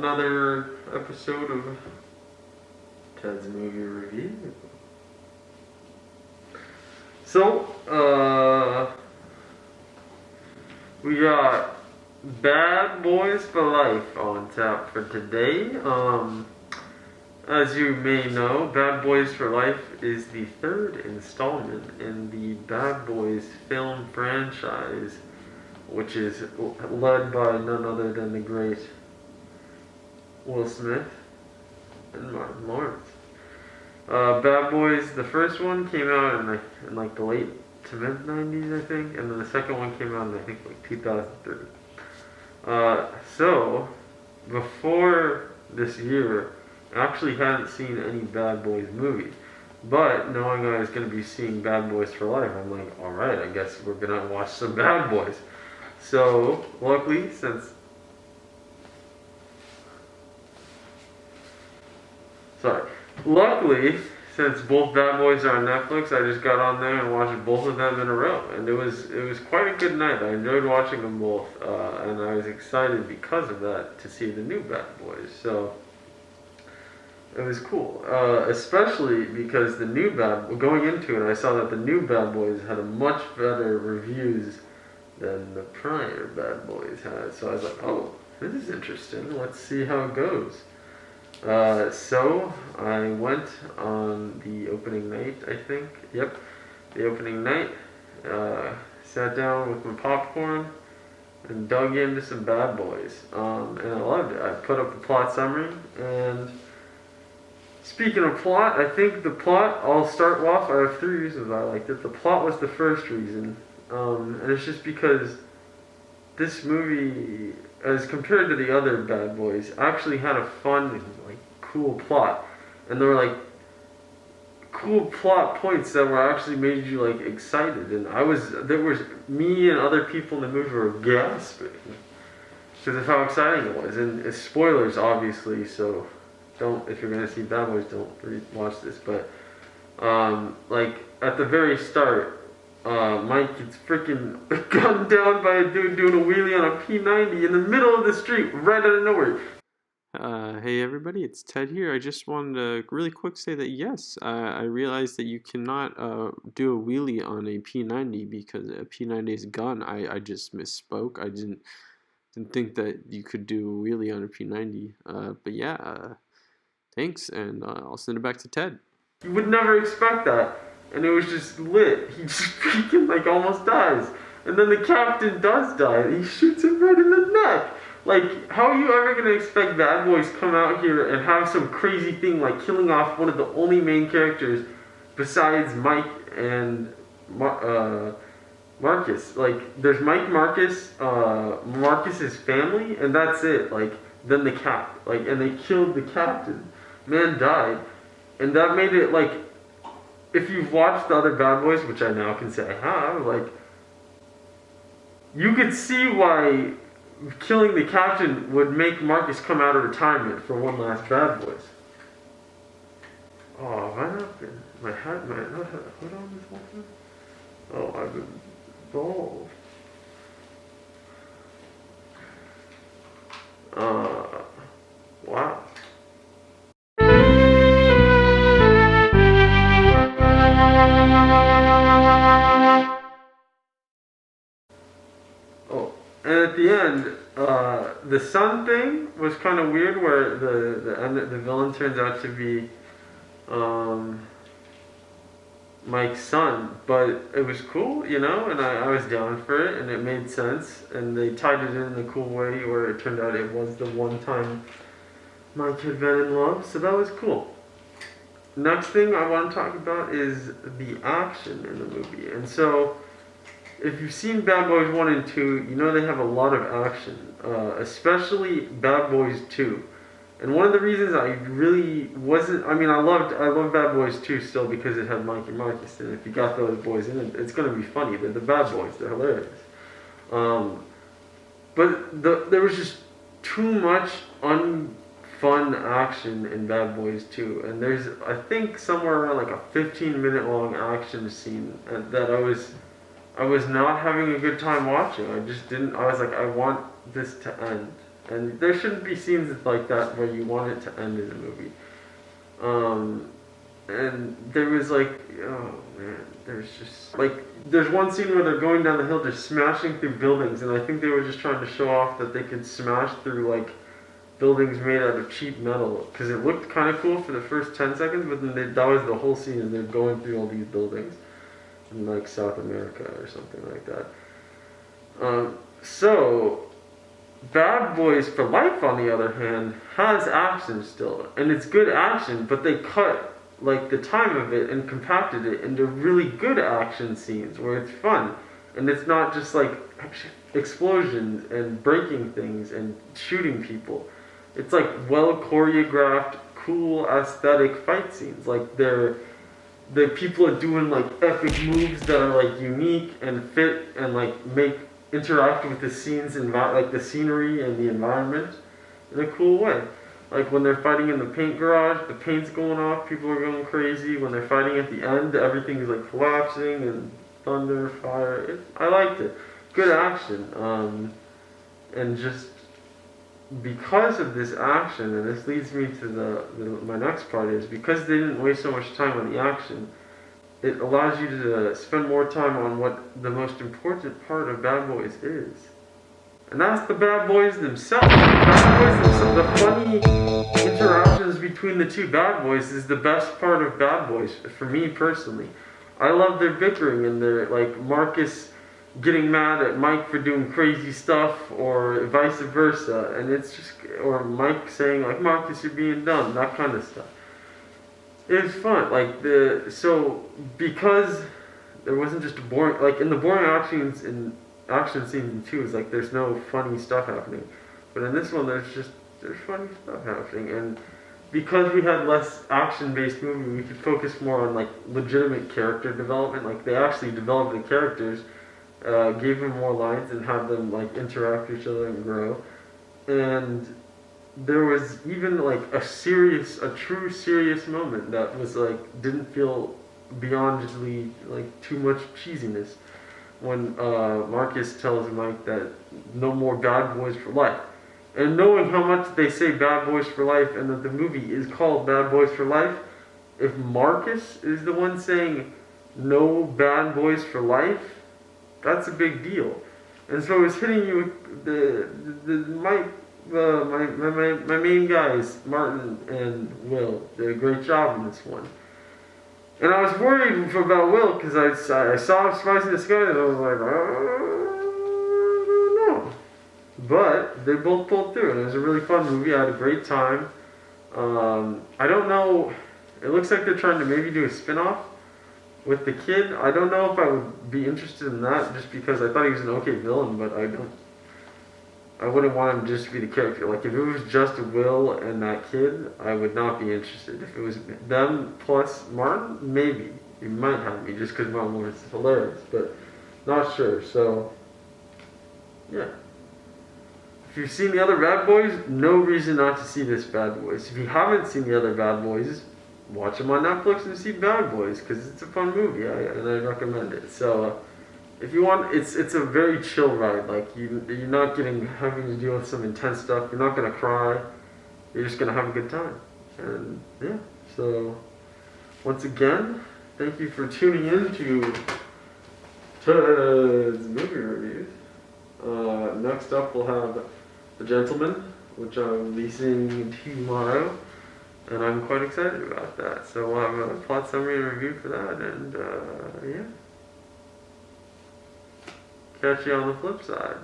another episode of Ted's Movie Review. So, we got Bad Boys for Life on tap for today. As you may know, Bad Boys for Life is the third installment in the Bad Boys film franchise, which is led by none other than the great Will Smith and Martin Lawrence. Bad Boys, the first one came out in like the late to mid 90s, I think, and then the second one came out in I think like 2003. So before this year, I actually hadn't seen any Bad Boys movie, but knowing I was going to be seeing Bad Boys for Life, I'm like, all right, I guess we're gonna watch some Bad Boys. So luckily, since both Bad Boys are on Netflix, I just got on there and watched both of them in a row, and it was quite a good night. I enjoyed watching them both, and I was excited because of that to see the new Bad Boys. So it was cool, especially because going into it, I saw that the new Bad Boys had a much better reviews than the prior Bad Boys had. So I was like, oh, this is interesting. Let's see how it goes. So I went on the opening night, I think. Yep, the opening night. Sat down with my popcorn and dug into some Bad Boys. And I loved it. I put up the plot summary. And speaking of plot, I think the plot, I'll start off. I have 3 reasons I liked it. The plot was the first reason. And it's just because this movie, as compared to the other Bad Boys, actually had a fun, like, cool plot. And there were, like, cool plot points that were actually made you, like, excited. And there was me and other people in the movie were gasping because of how exciting it was. And it's spoilers, obviously, so if you're going to see Bad Boys, don't watch this. But, like, at the very start, Mike gets freaking gunned down by a dude doing a wheelie on a P90 in the middle of the street, right out of nowhere. Hey everybody, it's Ted here. I just wanted to really quick say that yes, I realized that you cannot do a wheelie on a P90 because a P90 is a gun. I just misspoke. I didn't think that you could do a wheelie on a P90. But yeah, thanks, and I'll send it back to Ted. You would never expect that. And it was just lit. He just freaking like almost dies. And then the captain does die. He shoots him right in the neck. Like, how are you ever going to expect Bad Boys come out here and have some crazy thing like killing off one of the only main characters besides Mike and Marcus? Like, there's Mike, Marcus's family, and that's it. Like, then the and they killed the captain. Man died. And that made it like, if you've watched the other Bad Boys, which I now can say I have, like, you could see why killing the captain would make Marcus come out of retirement for one last Bad Boys. Oh, what happened? My hat, not hood on this whole time? Oh, I've been bald. Wow. And at the end, the son thing was kind of weird, where the villain turns out to be Mike's son, but it was cool, and I was down for it, and it made sense, and they tied it in a cool way where it turned out it was the one time Mike had been in love, so that was cool. Next thing I want to talk about is the action in the movie, and so if you've seen Bad Boys 1 and 2, you know they have a lot of action, especially Bad Boys 2. And one of the reasons I really wasn't, I love Bad Boys 2 still because it had Mike and Marcus, and if you got those boys in it, it's going to be funny. They're the Bad Boys, they're hilarious. But there was just too much unfun action in Bad Boys 2. And there's, I think, somewhere around like a 15-minute long action scene that I was not having a good time watching. I was like, I want this to end. And there shouldn't be scenes like that where you want it to end in a movie. Um, and there was like, oh man, there's just like, there's one scene where they're going down the hill just smashing through buildings, and I think they were just trying to show off that they could smash through like buildings made out of cheap metal, because it looked kind of cool for the first 10 seconds, but then that was the whole scene, and they're going through all these buildings in like South America or something like that. So Bad Boys for Life, on the other hand, has action still, and it's good action, but they cut like the time of it and compacted it into really good action scenes where it's fun, and it's not just like explosions and breaking things and shooting people. It's like well choreographed, cool aesthetic fight scenes. Like the people are doing like epic moves that are like unique and fit and like make interact with the scenes and like the scenery and the environment in a cool way. Like when they're fighting in the paint garage, the paint's going off, people are going crazy. When they're fighting at the end, everything's like collapsing and thunder, fire. I liked it. Good action. And just because of this action, and this leads me to my next part, is because they didn't waste so much time on the action, it allows you to spend more time on what the most important part of Bad Boys is. And that's the bad boys themselves. The bad boys themselves, the funny interactions between the two bad boys is the best part of Bad Boys, for me personally. I love their bickering and their, like, Marcus getting mad at Mike for doing crazy stuff, or vice versa, and it's just, or Mike saying, like, Marcus, you're being dumb, that kind of stuff. It was fun, like, so, because there wasn't just a boring, like, in the boring action scenes in 2 is like there's no funny stuff happening, but in this one there's funny stuff happening, and because we had less action-based movie, we could focus more on like legitimate character development. Like they actually developed the characters, gave them more lines, and had them like interact with each other and grow. And there was even like a true serious moment that was like didn't feel beyondly like too much cheesiness, when Marcus tells Mike that no more Bad Boys for Life. And knowing how much they say Bad Boys for Life and that the movie is called Bad Boys for Life, if Marcus is the one saying no Bad Boys for Life, that's a big deal. And so it's hitting you with my main guys, Martin and Will, did a great job in this one. And I was worried about Will because I saw him slicing the sky and I was like, I don't know. But they both pulled through, and it was a really fun movie. I had a great time. I don't know. It looks like they're trying to maybe do a spin-off with the kid. I don't know if I would be interested in that, just because I thought he was an okay villain, but I wouldn't want him just to be the character. Like, if it was just Will and that kid, I would not be interested. If it was them plus Martin, maybe. You might have me, just because Martin was hilarious, but not sure. So, yeah. If you've seen the other Bad Boys, no reason not to see this Bad Boys. If you haven't seen the other Bad Boys, watch them on Netflix and see Bad Boys, because it's a fun movie, and I recommend it. So, if you want, it's a very chill ride. Like you're not having to deal with some intense stuff. You're not gonna cry. You're just gonna have a good time. And yeah. So once again, thank you for tuning in to Ted's movie reviews. Next up, we'll have The Gentleman, which I'm releasing tomorrow, and I'm quite excited about that. So we'll have a plot summary and review for that, and yeah. Catch you on the flip side.